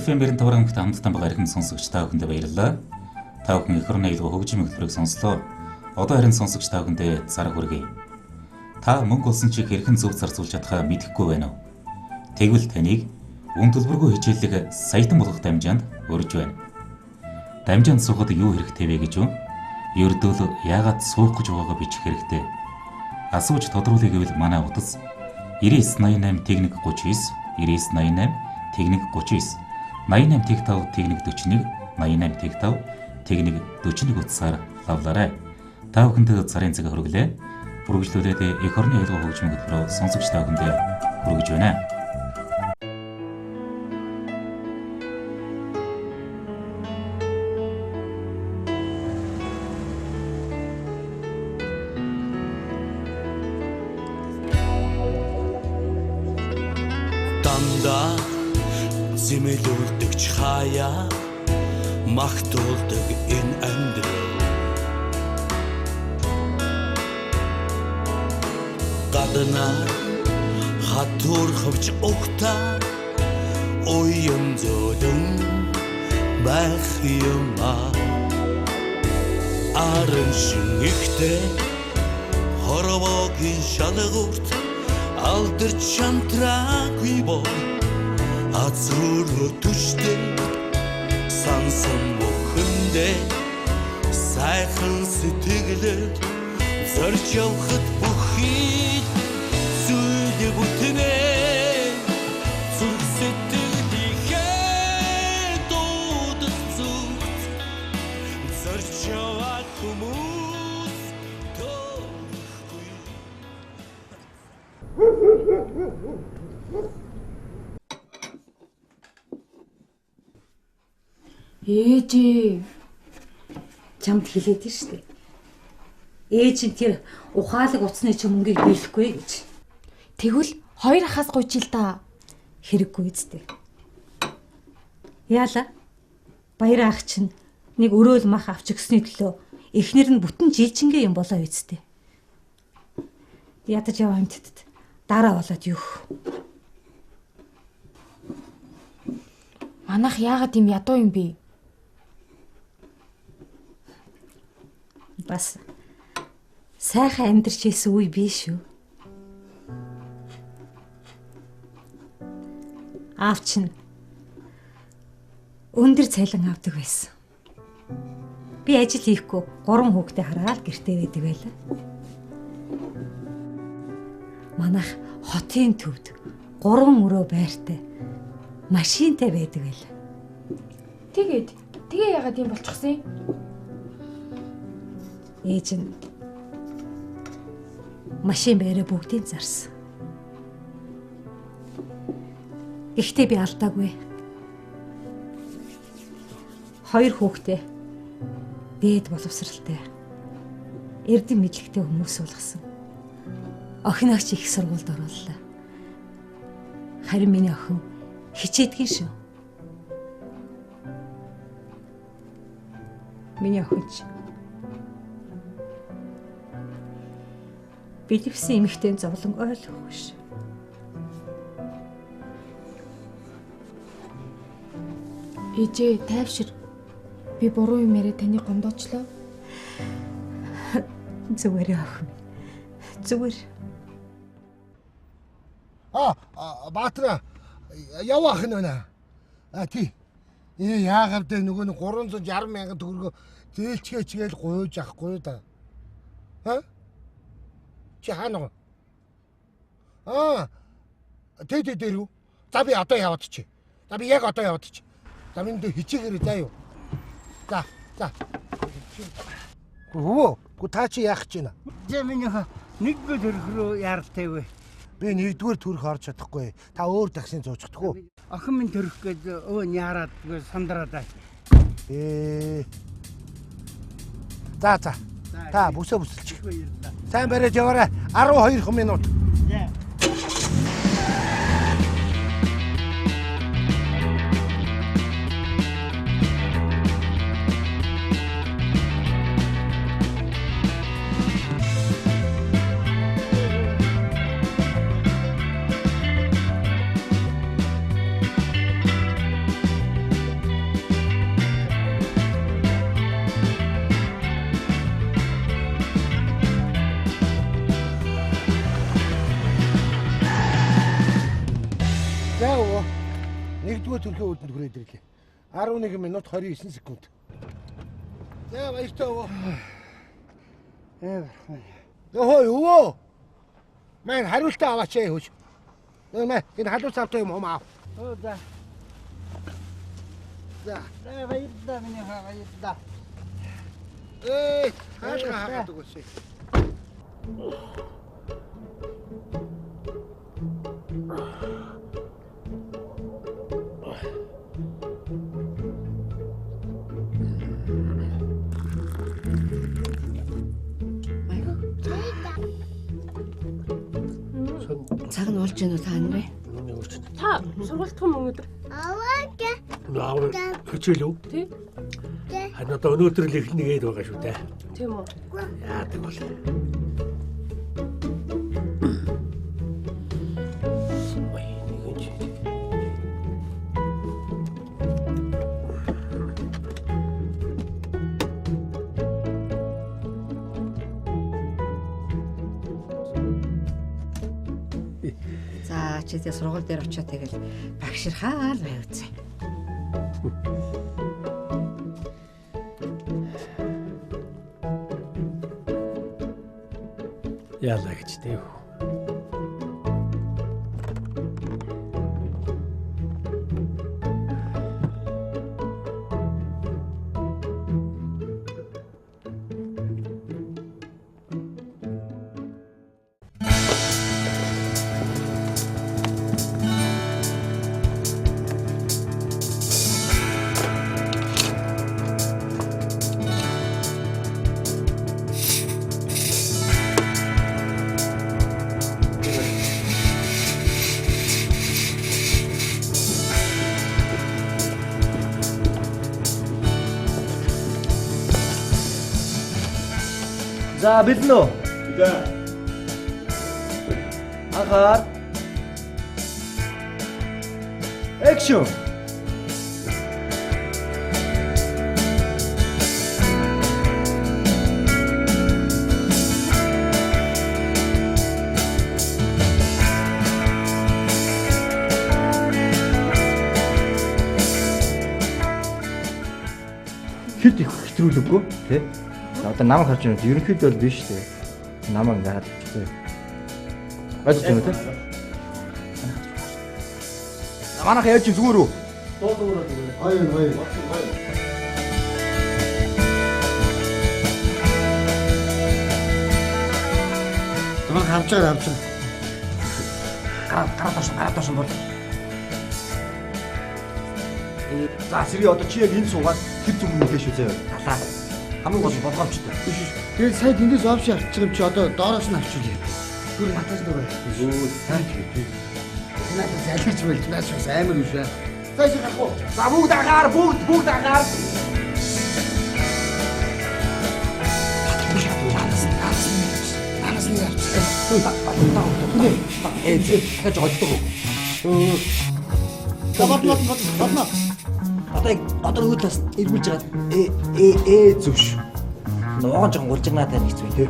FM-ийн таврагт хамтдаа байгаа эрхэм сонсогч та бүхэндээ баярлалаа. Та бүхэн эх орны аюулгүй хөгжим хөтөлбөрийг сонслоо. Одоо харин сонсогч та бүхэндээ зар хүргэе. Та мөнгө олсон чи хэрхэн зөв зарцуулж чадхаа мэдэхгүй байна уу? Тэгвэл таныг үн төлбөргүй хичээллэг саятан болгох дамжаанд урьж байна. Дамжаанд суухад юу хэрэгтэй вэ гэж үү? Ердөө яагаад суух гэж байгаагаа бичих хэрэгтэй. Асууж тодруулъя гэвэл манай утас 9988 техник 39 9988 техник 39 88 техтав техник 41 88 техтав техник 41 утсаар лавлаарай. Та бүхэнд царын цаг хөргөлээ. Бүргэжлүүлээд эх орны аюулгүй хөгжмийн хөтөлбөрөөр сонсогч та бүхэндээ хүргэж байна. Дандаа зэмэлүүлдэгч хаяа магтуулдаг энэ амьдрал гаднаа хатуурхавч ухтаа уян зөөлөн байх юма арын шинэгтэй хоровогийн шалгуурт алдарч шантраагүй бо азруу төштэй сансан бүхэндээ сайхан сэтгэлээр зорж явахд бүхий зүйлийг бүтнэ зүрх сэтгэлийнхээ дуудах зүгт зорж явах хүмүүс тоохгүй. Ээжээ чамд хэлээд нь штэ. Ээж нь тэр ухаалаг уцны чи мөнгийг биелэхгүй гэж. Тэгвэл хоёр ахаас гуйж ил та. Хэрэггүй үстэ. Яала. Баяр ах чинь нэг өрөөл мах авч өгсөний төлөө эхнэр нь бүтэн жилчингээ юм болоо үстэ. Ядаж яваа амттд дараа болоод юу. Манайх яагаад юм ядуу юм бэ? Бас сайхан амьдарч ийсэн үе бий шүү. Аав чинь өндөр цалин авдаг байсан. Би ажил хийхгүй 3 хүүхдээ хараад гэртээ байдаг байлаа. Манайх хотын төвд 3 өрөө байртай машинтай байдаг байлаа. Тэгээ яагаад юм болчихсон юм? Ээж нь машин байраа бүгдийг зарсан. Гэхдээ би алдаагүй. 2 хүүхдээ дээд боловсралтай эрдэм мэдлэгтэй хүмүүс болгосон. Охинооч их сургуульд орууллаа. Харин миний охин хичээдгэн шүү. Миний охин ч билевсэн эмэгтэй зовлон ойлгохгүй ш. Ээжээ тайвшир. Би буруу юм яриа таны гомдоочлоо. Зүгээр охин. Зүгээр. Баатара явах нь байна. Тий. Яагаад вэ нөгөө 360 мянган төгрөгөө зээлчгээчгээл гуйж авахгүй да. Чи хаана вэ? Тэ дээр үү? За би одоо яваад чи. За би яг одоо яваад чи. За минь дэ хичээгээр заа юу. За. Гү та чи яах гэж байна? За минийх нэгдүгээр төрх рүү яралтай вэ? Би нэгдүгээр төрх орж чадахгүй. Та өөр таксинд зоочдохгүй. Охин минь төрөх гээд өө яарад сандраад аа. За. Та бүсээ бүсэлчих. Сайн бариад яваарай. 12 минут. төрхөө үүдэнд хүрээд ирлээ. 11 минут 29 секунд. За баяртай өвөө. Өө юу? Мэн хариултаа аваач ээ хөөж. Нэ энэ халуус автай юм аа. Оо за. За. Баярлалаа миний хаа баярлалаа. Хаалгаа үгүй. Цаг нь болж гэнэ үү та нэрээ? Та сургуульд том өнөөдөр. Наав хичээл үү? Тий. Харин одоо өнөөдөр л их нэгээд байгаа шүү дээ. Тийм үү. Яадаг бол. За чидээ сургууль дээр очиод тэгэл багширхаал байв үзье. Яалаа гэж дээ. За бэлэн үү? За. Анхаар. Action. Хэд их хэтрүүлэггүй тий? Одоо намайг харж байна. Ерөнхийдөө бол биш тий. Намайг ингээд тий. Ойлгож байна тий? Манайх яаж зүгээр үү? Ой. Тамаа харж байгаа. Гараад тоош бол. За сэрий одоо чи яг энд суугаад тэр зүг мөлөө шүү заяа. Талаа. Хамгийн гол болгоомжтой. Тэгээд сая тэндээс овш авчих юм чи одоо доороос нь авчулъя. Түр натаж дөрөө. Өө сайн чи. Надад залгиж байлж наач амар юм шээ. Цааш гарах уу? За бүгд агаар. Анаас нь явчих. Гэж боддог. Бодно. Одоо өөдөөс эргүүлж байгаа. Зүвш. Ногоон жон гуржигнаа тань хэцүү тий.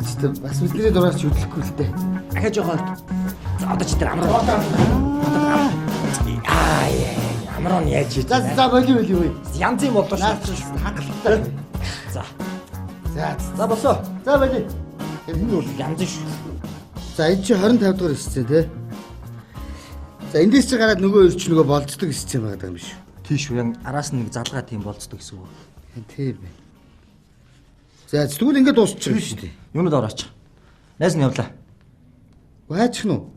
Эцэстээ бас бидний дураарч хөдлөхгүй л дээ. Ахиж жоо. За одоо чи тэр амраа. Амраа нь яаж хийж. За болио. Янз юм болоо шүү. Хангалттай. За босоо. За болио. Энэ бол янз шүү. За энэ чи 25 дугаар хэсцээ тий. За эндээс чи гараад нөгөө өрч нөгөө болцдог хэсцээ байгаа юм биш. Тийш үү, араас нь нэг залгаа тийм болцдог гэсэн үг. Тийм ээ. За тэгвэл ингээд дуусчих юм шүү дээ. Юунод орооч. Найз нь явлаа. Гайчих нь уу?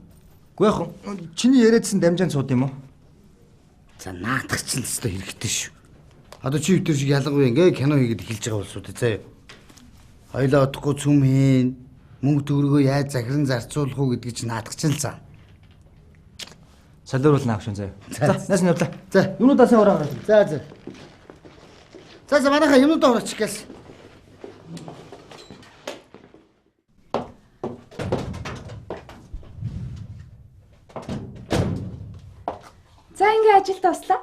Үгүй яах вэ? Чиний яриадсан дамжаан цууд юм уу? За наадах чинь л хэрэгтэй шүү. Одоо чи өвтөр шиг ялангуяа ингээ кино хийгээд эхэлж байгаа болсоо заяа. Хоёлаа удахгүй цүм хийн, мөнгө төгрөгөө яаж захиран зарцуулах уу гэдгийг чи наадах чинь л заа. Солируулна авшин заяа. За, найз нь явлаа. За, юунуудаа сайн ураагаад. За манайхаа юмудаа ураачих гээл. За ингээ ажилд туслаа.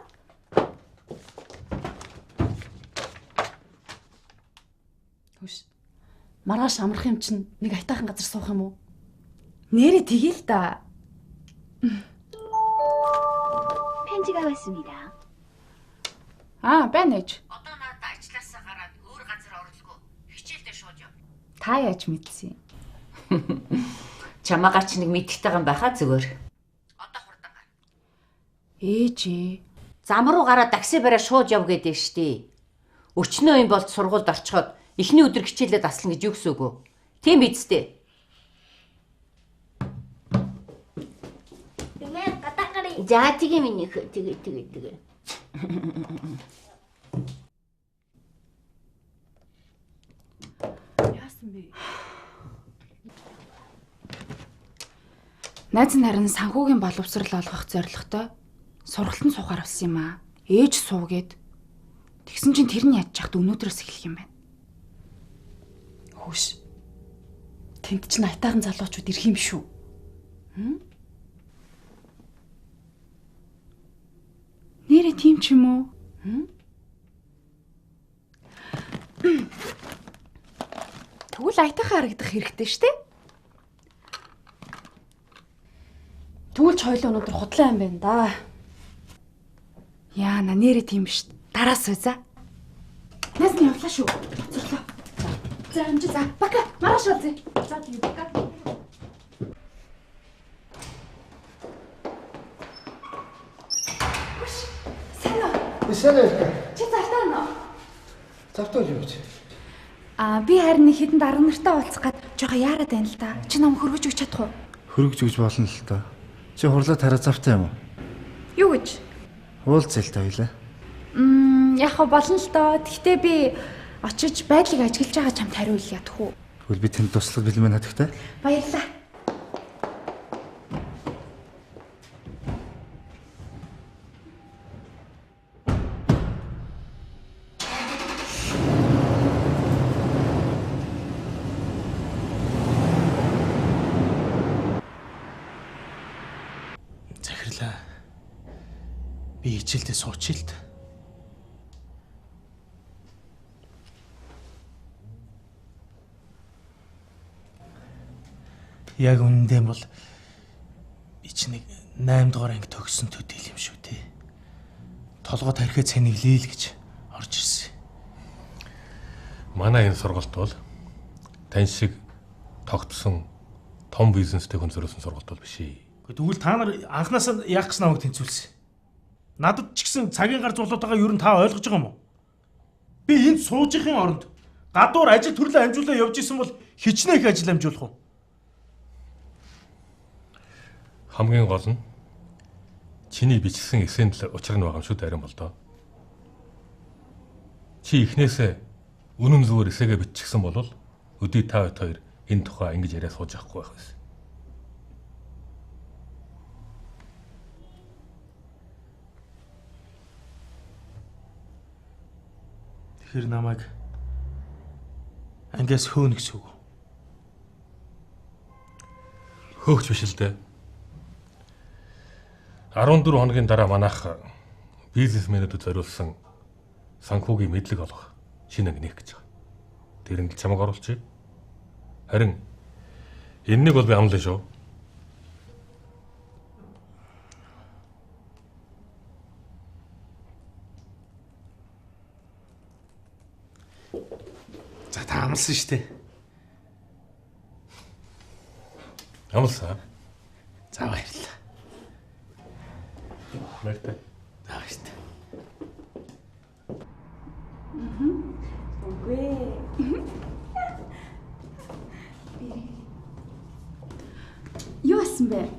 Хөш. Маргааш амрах юм чинь нэг айтаахан газар суух юм уу? Нэрээ тгийл та. 편지가 왔습니다. Байна ээж. Одоо надад ажилласаа гараад өөр газар орлого хичээлдээ шууд яв. Та яаж мэдсэн юм? Чамаагаар ч нэг мэдчихтэйгэн байхаа зүгээр. Одоо хурдан гар. Ээж. Зам руу гараад такси бараа шууд яв гэдэг штий. Өчнөө юм бол сургуульд орчход эхний өдөр хичээлээ таслан гэж юу гэсэн үг вэ? Тийм биз дээ. Нэмээ гадаагарыг. За тэгээ минийх тэгээ. Яасан бэ? Найз нарийн санхүүгийн боловсрал олгох зорилготой сургалтанд суугаар авсан юм аа. Ээж суугээд. Тэгсэн чинь тэр нь яаж чахт өнөөдрөөс эхлэх юм байна. Хөөш. Тэнд чинь айтаахан залуучууд ирэх юм шүү. Нэрэ тийм ч юм уу? Тэгвэл айтаахан харагдах хэрэгтэй шүү дээ. Тэгвэл ч хоёул өнөөдөр худлаа юм байна да. Яа, нэрэ тийм биш. Дараас үзье. Нас нь явлаа шүү. Боцорлоо. За амжи за. Бака, маргааш үзье. За тийм бака. Сайн уу? Чи завтаа нөө. Завтаа юу гэж? Би харин нэг хэдэн дарга нартай уулзах гад жоо яарад байна л да. Чи нам хөргөж өгч чадах уу? Хөргөж өгч болно л та. Чи хурлаа тараа завтай юм уу? Юу гэж? Уулзъя л та хоёлаа. Яг болно л доо. Гэхдээ би очиж байдлыг ажиглаж байгаа чамд хариулъя ядах уу? Тэгвэл би тэнд туслах бэлмэн хатагтай. Баярлалаа. Захирлаа. Би хичээлдээ суучих л та. Яг үнэндээ бол би чи нэг 8 дугаар анги төгссөн төдийл юм шүү дээ. Толгой тархиа цэниглээ л гэж орж ирсэн. Манай энэ сургалт бол тань шиг тогтсон том бизнестэй хүн зориулсан сургалт бол биш ээ. Тэгвэл та нар анханасаа яах гэж намайг тэнцвүүлсэн? Надад ч гэсэн цагийн гар зулуудаагаа юу н та ойлгож байгаа юм уу? Би энд суужихын оронд гадуур ажил төрлөө амжуулаа явж исэн бол хичнээн их ажил амжуулах уу? Хамгийн гол нь чиний бичсэн эсэнд л учир нь байгаа юм шүү дээ, харин бол доо. Чи эхнээсээ үнэн зүгээр эсээгээ биччихсэн бол өдөө та хоёр энэ тухай ингэж яриа сууж авахгүй байх байсан. Тэгэхээр намайг ангиас хөөнө гэсэн үг. Хөөгч биш л дээ. 14 хоногийн дараа манайх бизнесмэнүүдэд зориулсан санхүүгийн мэдлэг олох шинэ анги нээх гэж байгаа. Тэрэнд чамайг оруулчих. Харин энэнийг бол би амлаа шүү. За та амлсан шүү дээ. Амлсан. За баярлалаа. Мэртэй. За баярлалаа. Үгүй. Юу асан бэ?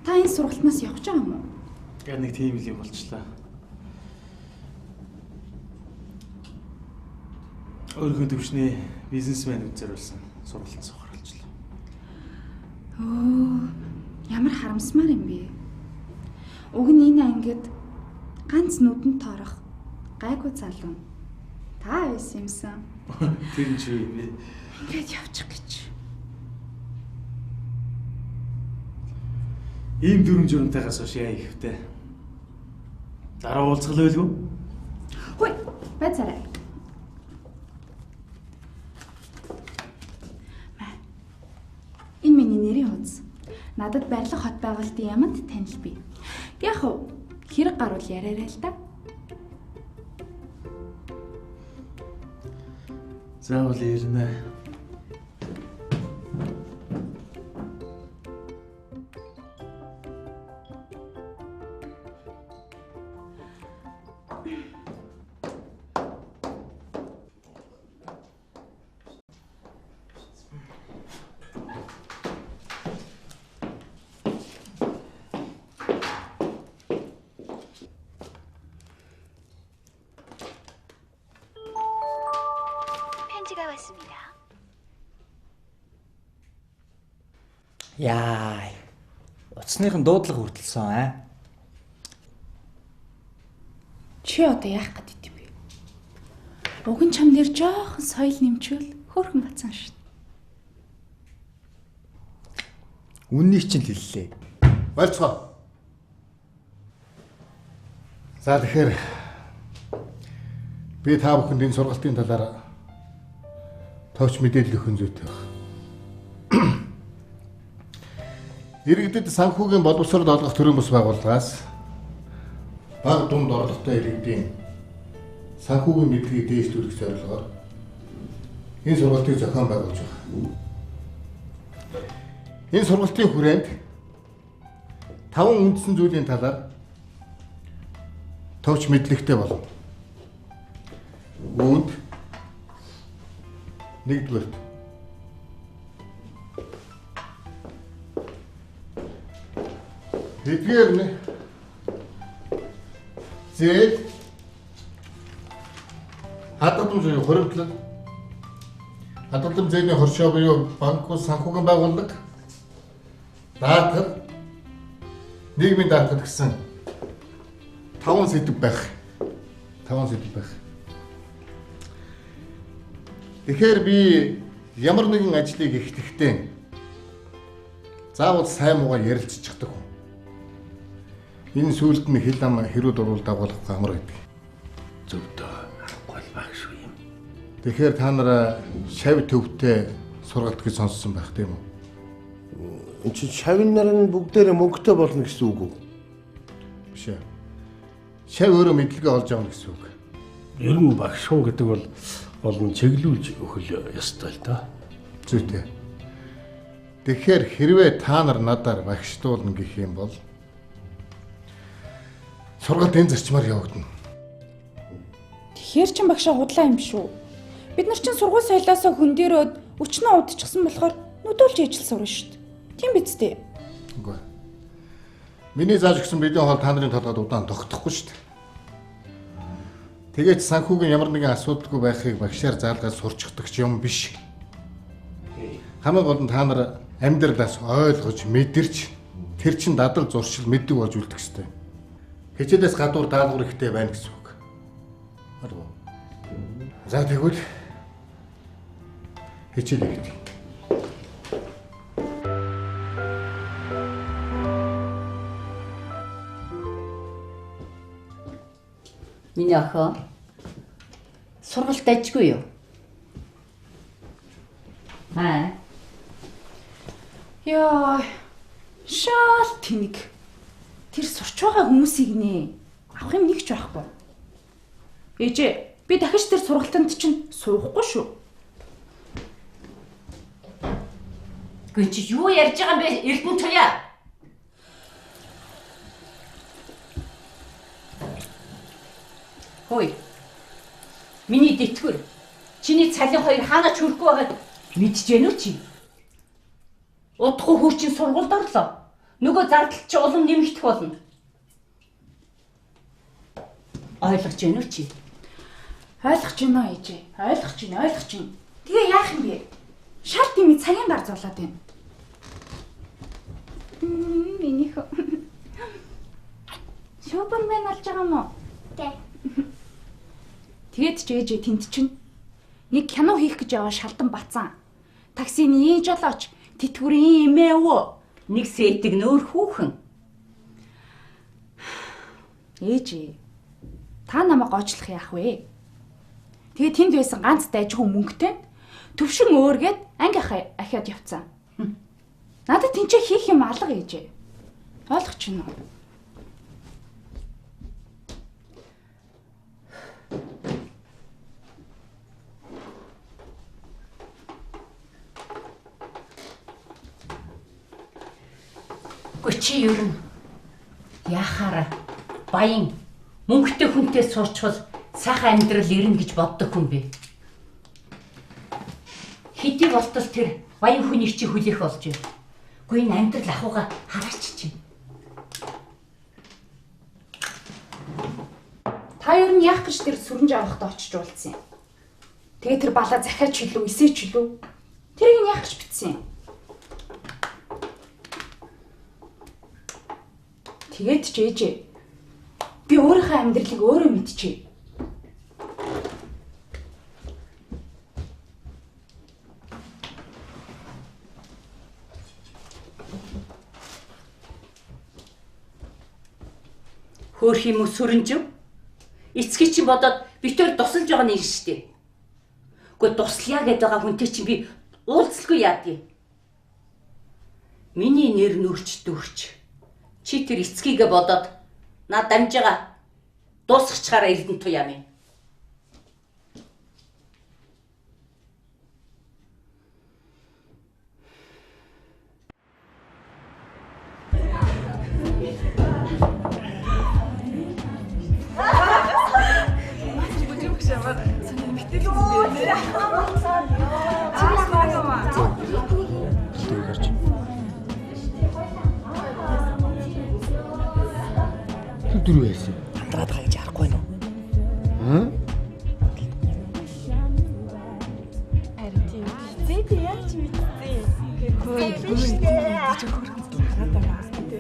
Та энэ сургалтнаас явж байгаа юм уу? Яг нэг тийм л юм болчлаа. Өөрийнхөө төвшний бизнесмэнүүд зориулсан сургалт сохор болчлаа. Ямар харамсмаар юм бэ? Уг нь энэ ангид ганц нүдэнд тоорох гайгүй залуу. Та байсан юмсан. Тэр нь чи би Ингээд явчих гэж. ийм дүрм журамтайгаас хойш яа ихвтэй. Дараа уулзгал байлгүй? Хөөе, байцаарай. Энэ миний нэрийн хуудас. Надад барилга хот байгуулалтын яманд танил бий. Яг уу хэрэг гарвал яриарай л да. Заавал ирнэ. 편지가 왔습니다. Яа. Утасныхын дуудлага хүртэлсэн аа. Чи одоо яах гээд идэв бэ? Уг нь чам нэр жоохон соёл нэмчвэл хөөрхөн бацсан шүү. Үннийг чинь л хэллээ. Болцгоо. За тэгэхээр би та бүхэнд энэ сургалтын талаар товч мэдээлэл өгөх зүйтэй байна. Иргэдэд санхүүгийн боловсрол олгох төрийн бас байгууллагаас бага дунд орлоготой иргэдийн санхүүгийн мэдлэгийг дээшлүүлэх зорилгоор энэ сургалтыг зохион байгуулж байна. Энэ сургалтын хүрээнд 5 үндсэн зүйлийн талаар товч мэдлэгтэй болно. Үүнд нэгдүгээрт эдгээр нь зээл хадгалан зүйн хуримтлал хадгалан зээний хоршоо буюу банк санхүүгийн байгууллага даатгал нийгмийн даатгал гэсэн 5 сэдэв байх. 5 сэдэв байх. Тэгэхээр би ямар нэгэн ажлыг эхлэхдээ заавал сайн муугаар ярилцчихдаг хүн. Энэ сүулт нь хил ам хэрүүд урвал дагуулах амар гэдэг. Зөвдөө гол багш юм. Тэгэхээр та нар шав төвтэй сургалт гэж сонссон байх тийм үү? Энд чинь шавын нар нь бүгдээрээ мөнгөтэй болно гэсэн үг үү? Биш ээ. Шав өөрөө мэдлэгээ олж авна гэсэн үг. Ер нь багш хүн гэдэг бол олон чиглүүлж өгөх ёстой л да. Зүйтэй. Тэгэхээр хэрвээ та нар надаар багшлуулна гэх юм бол сургалт энэ зарчмаар явагдана. Тэгэхээр чин багшаа худлаа юм шүү. Бид нар чин сургууль соёлоосоо хөндөрөөд өчнөө удчихсан болохоор нүдүүлж ижил сурна шүү дээ. Тийм биз дээ. Үгүй. Миний зааж өгсөн бидний хоол та нарын толгойд удаан тогтохгүй шүү дээ. Тэгээд санхүүгийн ямар нэгэн асуудалгүй байхыг багшаар заалгаад сурчдаг юм биш. Хамгийн гол нь та нар амьдралаас ойлгож, мэдэрч тэр чин дадал зуршил мэддэг болж үлдэх ёстой. Хичээлээс гадуур даалгавар ихтэй байна гэсэн үг. Харин. За тэгвэл хичээл хийх. Миний охин сургалт ажгүй юу? Яа. Шал тэнэг. Тэр сурч байгаа хүмүүсийг нэ авах юм нэг ч байхгүй. Ээжээ, би дахиж тэр сургалтанд чинь суухгүй шүү. Гүн чи юу ярьж байгаа юм бэ? Эрдэнэ туяа. Хөөе. Миний дэтгэр. Чиний цалин хоёр хаана ч хүрэхгүй байгаад мэдчихэв үү чи? Удахгүй хурчин сургуульд орлоо. Нөгөө зардал чи улам нэмэгдэх болно. Ойлгож байна уу чи? Ойлгож байна ээжээ. Ойлгож байна. Тэгээ яах юм бэ? Шал тими цагийн гар зулаад байна. Минийх. Шопенмен алж байгаа юм уу? Тэ. Тэгээд ч ээжээ тэнд чинь нэг кино хийх гэж яваа шалдан бацсан. Таксины жолооч тэтгэврийн эмээ өө. Нэг сэтг нөөр хүүхэн. Ээжээ. Та намайг гоочлох яах вэ? Тэгээ тэнд байсан ганц дайжгүй мөнгөтэй төвшин өөргээд анги ахиад явцсан. Надад тэнцээ хийх юм алга ээжээ. Ойлгож байна уу? Гэхдээ чи ер нь яхаараа баян мөнгөтэй хүнтэй суучвал сайхан амьдрал ирнэ гэж боддог хүн бэ? Хэдий болтол тэр баян хүнийг чи хүлээх болж байна. Гэхдээ энэ амьдрал ахуйгаа хараач чи. Та ер нь яах гэж тэр сүрэнж авахтаа очиж уулзсан юм. Тэгээ тэр балаа захиач чөлөө, эсээ чөлөө. Тэрийг нь яах гэж битсэн юм. Тэгээд ч ээжээ. Би өөрийнхөө амьдралыг өөрөө мэдчихье. Хөөх юм уу сүрэнжив? Эцгийг чи бодоод битээр тусалж байгаа нэг штеп. Гэхдээ туслая гэдэг байгаа хүнтэй чи би уулзалгүй яадгийг. Миний нэр нүрч дүүрч. Чи тэр эцгийгээ бодоод над дамжгаа дуусгачаараа элдэн туяам юм. Дөрөв байсан. Андраад байгаа гэж харахгүй байна уу? Харин тийм. Зэт яа чи мэдтээ. Хөөе.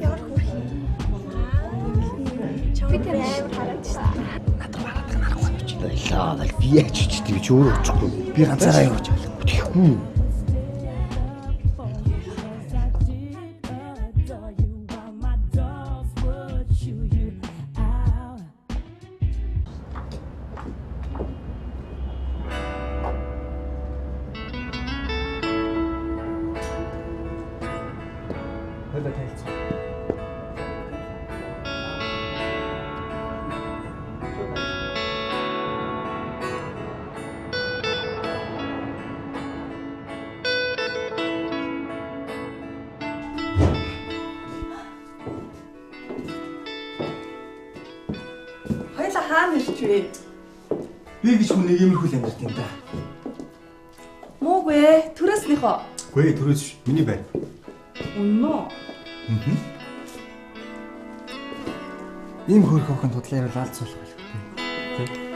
Ямар хөрх юм. Чамд амар хараад шээ. Надад хараад байгаа харахгүй юм чи. Лаа, би яаж чичтэй би ч өөрөө очихгүй. Би ганцаараа явж байна. Тэхгүй. Хоёлаа хаана ирч вэ? Би гэж хүн нэг иймэрхүү л амьдарт юм да. Муугүй ээ, төрөөснийхөө. Гүй төрөөс миний байна. Үнэн үү? Ийм хөрх охин тудлаа ярил алцуулах байлгүй. Тэ?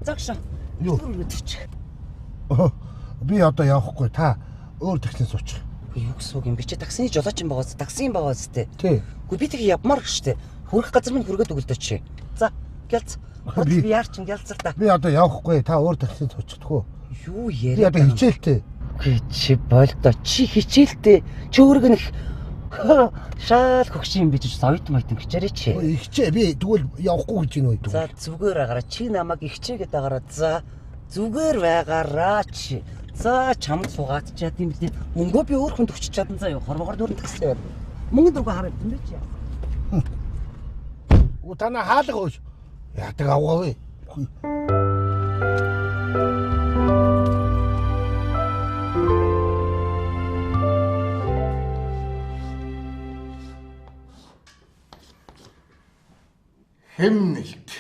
Загшаа. Юу гэж. Би одоо явахгүй та өөр таксинд суучих. Юу гэсэн үг юм би чи таксины жолооч юм байгааз такси юм байгааз тээ. Тий. Гүй би тэгээ явмаар штэ. Хүрэх газар минь хүргээд өгөлдөө чи. За гэлц. Би яар чин гэлцэр та. Би одоо явахгүй та өөр таксинд суучихдаггүй. Юу Би яриа. одоо хичээлтэй. Гүй чи болдоо чи хичээлтэй. Чи өөргө нэг шаал хөгшин би ч соёт майтан хичээрээ чи. Ихчээ би тэгвэл явахгүй гэж юм уу? За зүгээр агараа чи намайг ихчээгээд агараа. За зүгээр байгаараа чи. За чамд суугаад чад юм билээ. Мөнгөө би өөр хүнд өгч чадсан заа юу. Хормогоор дөрөнд такситай байна. Мөнгө дөргөө хараад юм чи. Утана хаалга ууш. Яадаг авгаа вэ? Хэмнэлт.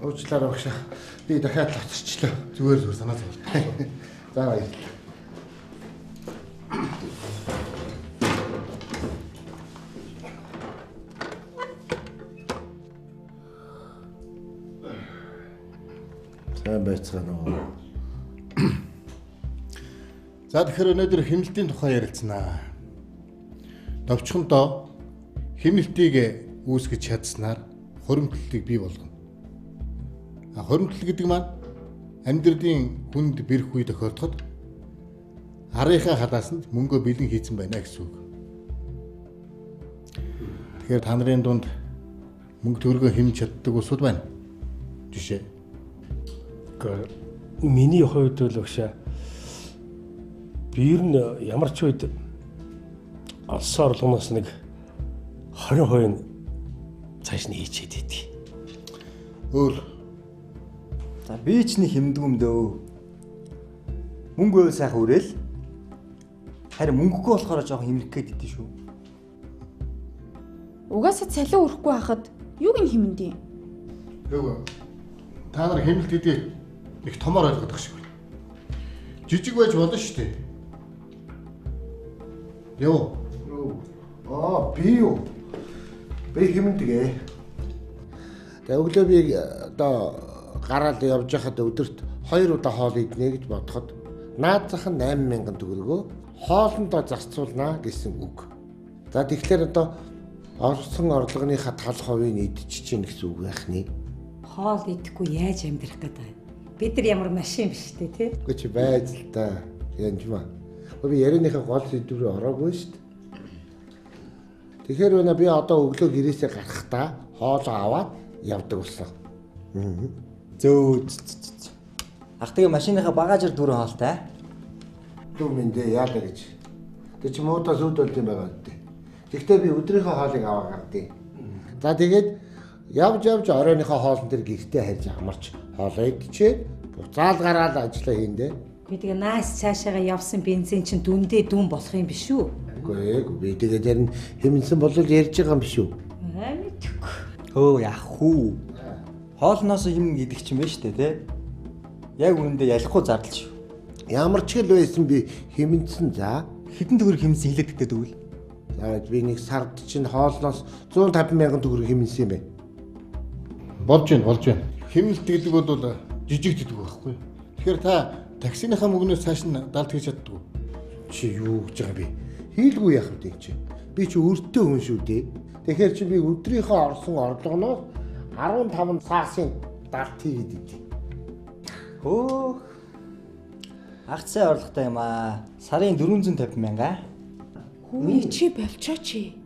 Уучлаарай багш. Би дахиад лавцчихлаа. Зүгээр санаа зовлоо. За баярлалаа. Сайн байцгаана уу. За тэгэхээр өнөөдөр хэмнэлтийн тухай ярилцсанаа. Довчхондоо хэмнэлтийг үүсгэж чадсанаар хуримтлалыг бий болгоно. Хуримтлал гэдэг маань амьдралын хүнд бэрх үе тохиолдоход арийнхаа халаасанд мөнгөө бэлэн хийцэн байна гэсэн үг. Тэгэхээр та нарын дунд мөнгө төгрөгөө хэмж чаддаг усуд байна. Жишээ. Гэхдээ миний хувьд бол багшаа би ер нь ямар ч үед олсон орлогоноос нэг 20% цааш нь хийчихэд идэг. Өөр. За би ч нэг хэмдэг юм дөө. Мөнгө байвал сайхан үрээл. Харин мөнгөгүй болохоор жоохон хэмнэх гээд идэв шүү. Угаасаа цалин өрөхгүй хахад юуг нь хэмнэдий? Юу. Та нар хэмнэлт хэдий их томоор ойлгох шиг байна. Жижиг байж болно шүү дээ. Юу? Би юу? Би хэмнэдэг. Тэгээ өглөө би одоо гараад явж байхад өдөрт 2 удаа хоол иднэ гэж бодоход наад зах нь 8,000 төгрөгөө хоолндоо зарцуулнаа гэсэн үг. За тэгэхээр одоо орсон орлогынхаа тал хувийг идчих чинь гэсэн үг байх нэ. Хоол идэхгүй яаж амьдрах гэдэг. Бид нар ямар машин биш үү те? Үгүй чи байж л та. Янжмаа. Би ярианыхаа гол сэдвээр ороогүй шүү дээ. Тэгэхээр өнөө би одоо өглөө гэрээсээ гарахдаа хоол аваад явдаг болсон. Зөө. Ах тэгээ машиныхаа багажаар дүүрэн хоолтой. Дүү минь дээ яалаа гэж. Тэг чи муудаас үүдэлт юм байгаа үү? Тэгтээ би өдрийнхөө хоолыг аваа гардыг. За тэгээд явж оройныхоо хоолн дээр гихтээ харж амарч хоолоо идчихээ. Буцаал гараад ажиллаа хийндээ. Би тэгээ наас цаашаага явсан бензин чинь дүндээ дүн болох юм биш үү? Үгүй би тэгээд ярин хэмнсэн бол ярьж байгаа юм биш үү? Мэдээгүй. Хөө яах уу? Хоолноос юм гэдэг ч юм байна шүү дээ, тий? Яг үүндээ ялахгүй зардал шүү. Ямар ч хэл байсан би хэмнсэн за. Хэдэн төгрөг хэмнсэн хэлээд гэдэг үгүй. За би нэг сард чинь хоолноос 150,000 төгрөг хэмнсэн юм байна. Болж байна. Хэмнэлт гэдэг бол жижиг гэдэг байхгүй. Тэгэхээр та таксиныхаа мөнгнөөс цааш нь далд хийж чаддгүй. Чи юу гэж байгаа бэ? Хийлгүй яах вэ чи? Би чи өртөө хүн шүү дээ. Тэгэхээр чи би өдрийнхөө орсон орлогоноос 15 цаасын далд хийгээд идэв. Хөөх. Агт сайн орлоготой юм аа. Сарын 450,000. Хөөе чи болчоо чи.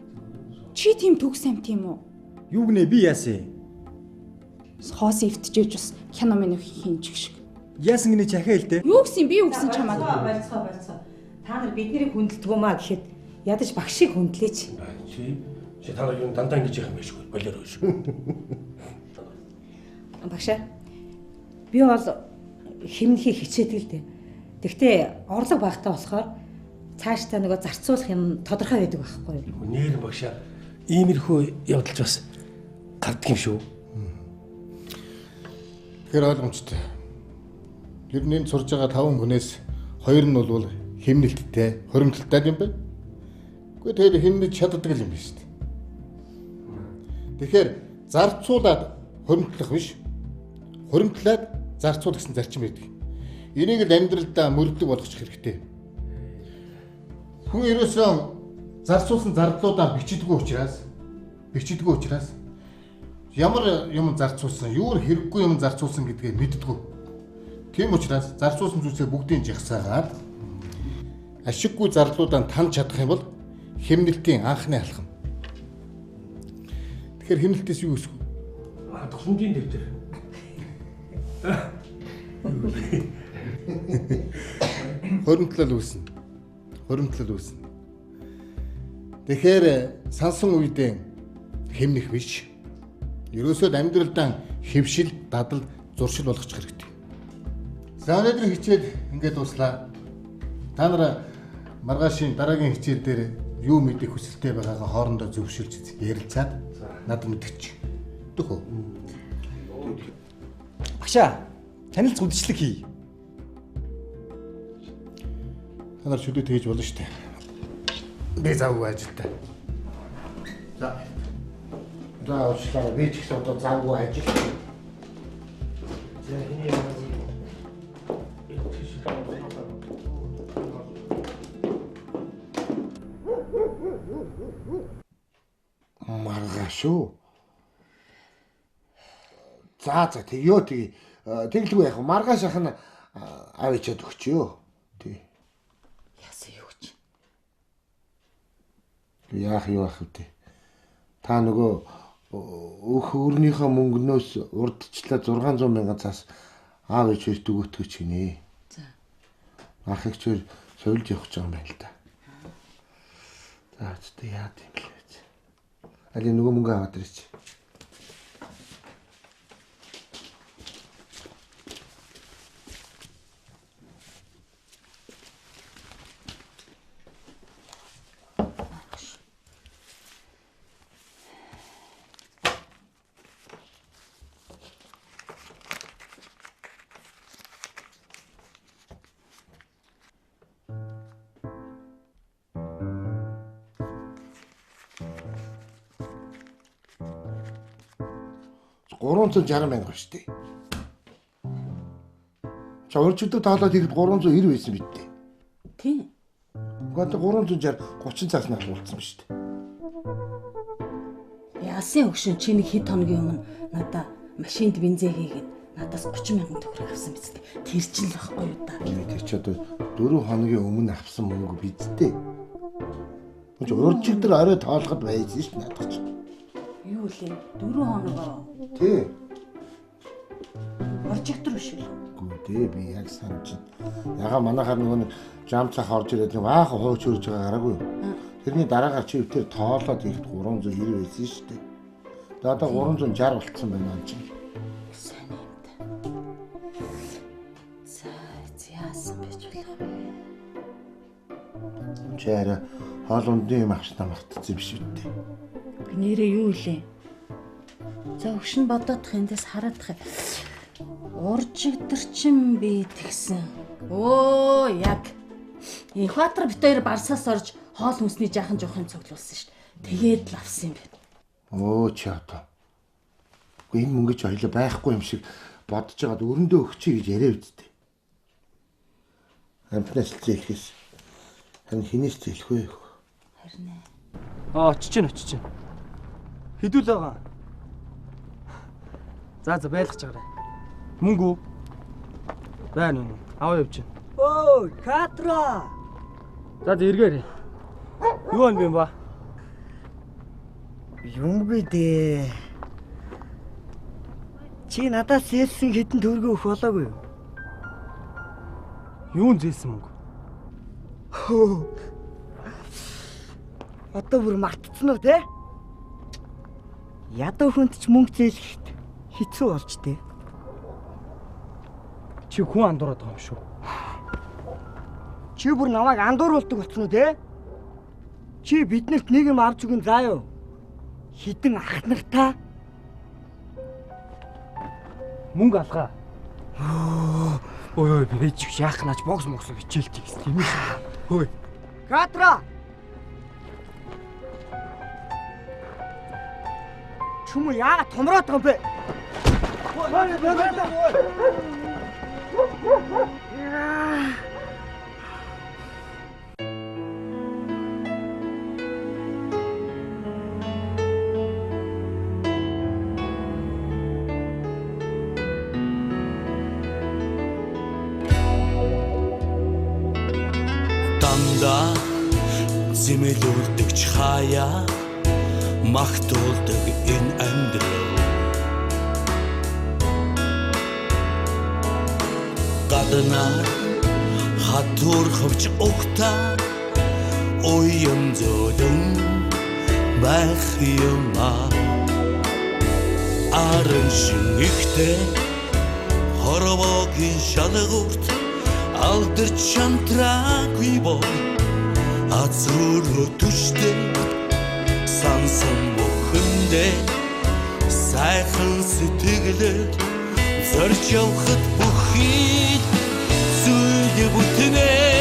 Чи тийм төгс амт юм уу? Юу гинэ би яасан? Хоос ивтжээж бас кино минь хийнч шиг. Яасан гинэ чи ахаа хэлдэ? Юу гэсэн би юу гэсэн чамаа. Болцоо. Та нар биднийг хүндэлдэггүй маа гэхэд ядаж багшийг хүндлээч. Чи та нар юу дандаа ингэж яах юм биш үү? Болоор шүү. Багшаа. Би бол хэмнэхийг хичээдэг л дээ. Тэгтээ орлого багтаа болохоор цаашдаа нөгөө зарцуулах юм тодорхой байдаг байхгүй юу? Нэр багшаа иймэрхүү явдалч бас гардаг юм шүү. Тэгэхээр ойлгомжтой. Ер нь энэ сурж байгаа 5 хүнээс 2 нь бол хэмнэлттэй, хоримтлалтай юм байна. Гэхдээ тэр хэмнэж чаддаг юм биш үү? Тэгэхээр зарцуулаад хоримтлах биш. Хоримтлаад зарцуулах гэсэн зарчим байдаг. Энийг л амьдралдаа мөрдөг болгочих хэрэгтэй. Хүн ерөөсөө зарцуулсан зардлуудаа бичдэггүй учраас ямар юм зарцуулсан, юу хэрэггүй юм зарцуулсан гэдгээ мэддэггүй. Тийм учраас зарцуулсан зүйлсээ бүгдийг жагсаагаад ашиггүй зардлуудаа танд чадах юм бол хэмнэлтийн анхны алхам. Тэгэхээр хэмнэлтээс юу гэсэн бэ? Тусламжийн дэвтэр. Хоримтлал үүснэ. Тэгэхээр сансан үедээ хэмнэх биш. Ерөөсөө амьдралдаа хэвшил, дадал, зуршил болгочих хэрэгтэй. За өнөөдөр хичээл ингээд дуслаа. Та нар маргаашийн дараагийн хичээл дээр юу мэдэх хүсэлтэй байгаагаа хоорондоо зөвшөөрч ярилцаад надад мэдгэж. Төхөө. Багшаа, танилцах үдшилэг хий. Та нар шүлэг хийж болно шүү дээ. Би завгүй ажилтаа. За уучлаарай. Би ч гэсэн одоо завгүй ажил. За энэ юм. Маргааш шүү. За тэглгүй яах вэ? Маргааш ахна авчиад өгчөө. Тий. Яасан юу гэж. Яах вэ? Та нөгөө өөх өөрнийхөө мөнгнөөс урдчлаа 600 мянган цаас аав ээжээр дүгөөтгөж хийнэ. За. Ах эгчээр сувилж явах гэж байгаа юм байна л да. За ч яа тийм л байж. Али нөгөө мөнгө аваад ирээч. $360 мянга шүү дээ. Чи урьдчилдаг тоолоод ирэхэд 390 байсан биз дээ. Тийм. Гэхдээ 360 30 цаас нь авуулсан биз дээ. Яасын өгшин чи нэг хэд хоногийн өмнө надаа машинд бензин хийгээд надаас 30 мянган төгрөг авсан биз дээ. Тэр чинь л байхгүй юу да. Тэр чи одоо 4 хоногийн өмнө авсан мөнгө биз дээ. Чи урьдчилдаг орой тоолоход байсан шүү дээ надад чи. Юу лээ? 4 хоногоо. Тий. Оржигдэр биш үү? Гүдээ би яг санаж. Яга манайхаар нөгөө нэг жам цах орж ирээд нэг аах хууч хөрж байгаа гараагүй юу? Тэрний дараагаар чи өвтөр тоолоод ирэхэд 390 байсан шүү дээ. Тэгээ одоо 360 болцсон байна аа чи. Сайн юм да. За яасан байж болох вэ? Чи арай хоол ундын юм авснаа мартсан юм шиг үү? Нэрээ юу лээ? За өгшин бодоодох эндээс хараадах. Уржигдэрчин би тэгсэн. Оо яг. Инхватор бит хоёр барсаас орж хоол хүнсний жаахан жоохын цуглуулсан шүү дээ. Тэгээд л авсан юм байна. Оо чи одоо. Гэхдээ энэ мөнгө чи хоёлоо байхгүй юм шиг бодож байгаад өрөндөө өгчий гэж яриа үсттэй. Амтнаас зээлхээс хан хинээс зээлх вэ? Харин ээ. Очиж чинь. Хэдүүл байгаа. За байлгаж байгаарай. Мөнгө үү? Байна уу? Аваа явж чинь. Өө, Катра. За эргээрээ. Юу юм бэ? Юмгүй дээ. Чи надаас зээлсэн хэдэн төгрөгөө өгөх болоогүй юу? Юун зээлсэн мөнгө? Одоо бүр мартцсан уу те? Ядуу хүнд ч мөнгө зээлэхэд хэцүү болж дээ. Чи хүн андуураад байгаа юм шүү. Чи бүр намайг андууруулдаг болсон уу те? Чи биднэрт нэг юм авч өгөн заа юу? Хитэн ах нартаа мөнгө алгаа. Ой би ч яах наач бокс хичээлт хийх тийм ээ. Хөөе. Катра. Чүм яа томроод байгаа юм бэ? Дандаа зэмэлүүлдэг ч хаяа магтуулдаг энэ амьдрал гаднаар хатуур хөвч ухтаа уян зөөлөн байх юма арын шинэгтэй хоровогийн шалгуурт алдарч шантраагүй бол азруу төштэй сансан бүхэндээ сайхан сэтгэлээр зорж явахд бүхий зүйл бүтнээ